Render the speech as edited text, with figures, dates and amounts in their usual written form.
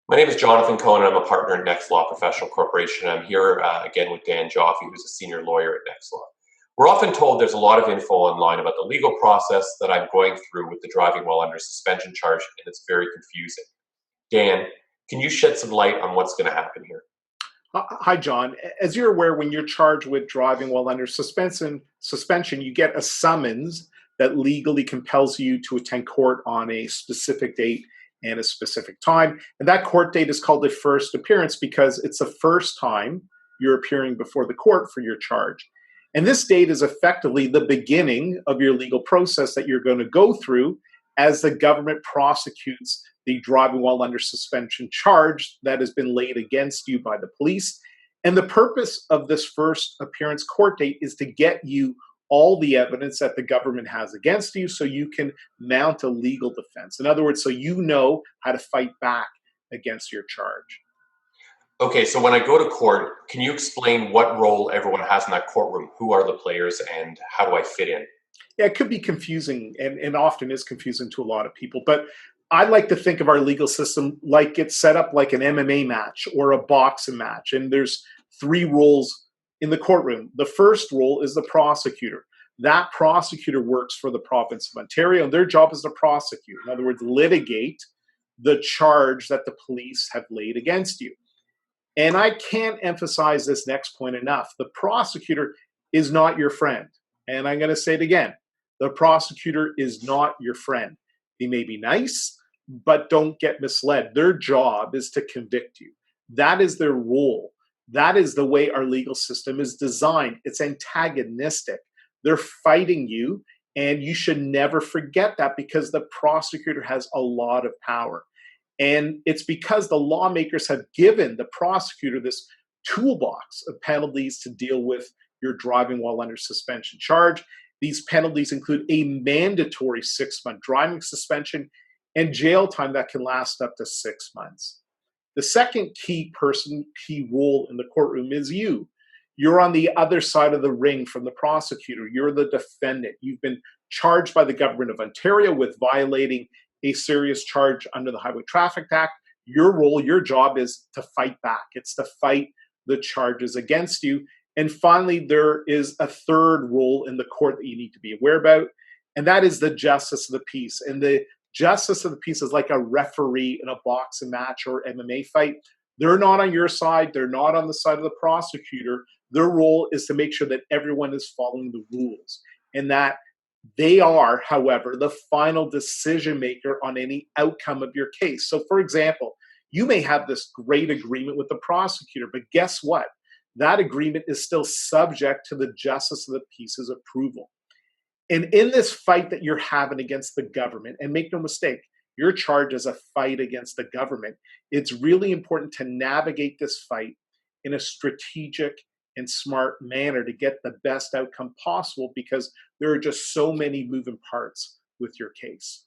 My name is Jonathan Cohen. I'm a partner at NextLaw Professional Corporation. I'm here again with Dan Joffe, who's a senior lawyer at NextLaw. We're often told there's a lot of info online about the legal process that I'm going through with the driving while under suspension charge, and it's very confusing. Dan, can you shed some light on what's going to happen here? Hi, John. As you're aware, when you're charged with driving while under suspension, you get a summons that legally compels you to attend court on a specific date and a specific time. And that court date is called the first appearance because it's the first time you're appearing before the court for your charge. And this date is effectively the beginning of your legal process that you're going to go through as the government prosecutes the driving while under suspension charge that has been laid against you by the police. And the purpose of this first appearance court date is to get you all the evidence that the government has against you so you can mount a legal defense. In other words, so you know how to fight back against your charge. Okay, so when I go to court, can you explain what role everyone has in that courtroom? Who are the players and how do I fit in? Yeah, it could be confusing and often is confusing to a lot of people. But I like to think of our legal system like it's set up like an MMA match or a boxing match. And there's three roles in the courtroom. The first role is the prosecutor. That prosecutor works for the province of Ontario, and their job is to prosecute. In other words, litigate the charge that the police have laid against you. And I can't emphasize this next point enough. The prosecutor is not your friend. And I'm going to say it again. The prosecutor is not your friend. He may be nice, but don't get misled. Their job is to convict you. That is their role. That is the way our legal system is designed. It's antagonistic. They're fighting you, and you should never forget that because the prosecutor has a lot of power. And it's because the lawmakers have given the prosecutor this toolbox of penalties to deal with your driving while under suspension charge. These penalties include a mandatory 6-month driving suspension and jail time that can last up to 6 months. The second key role in the courtroom is you. You're on the other side of the ring from the prosecutor. You're the defendant. You've been charged by the government of Ontario with violating a serious charge under the Highway Traffic Act. Your role, your job is to fight back. It's to fight the charges against you. And finally, there is a third role in the court that you need to be aware about, and that is the justice of the peace. And the justice of the peace is like a referee in a boxing match or MMA fight. They're not on your side. They're not on the side of the prosecutor. Their role is to make sure that everyone is following the rules and that they are, however, the final decision maker on any outcome of your case. So, for example, you may have this great agreement with the prosecutor, but guess what? That agreement is still subject to the justice of the peace's approval. And in this fight that you're having against the government, and make no mistake, your charge is a fight against the government, it's really important to navigate this fight in a strategic and smart manner to get the best outcome possible because there are just so many moving parts with your case.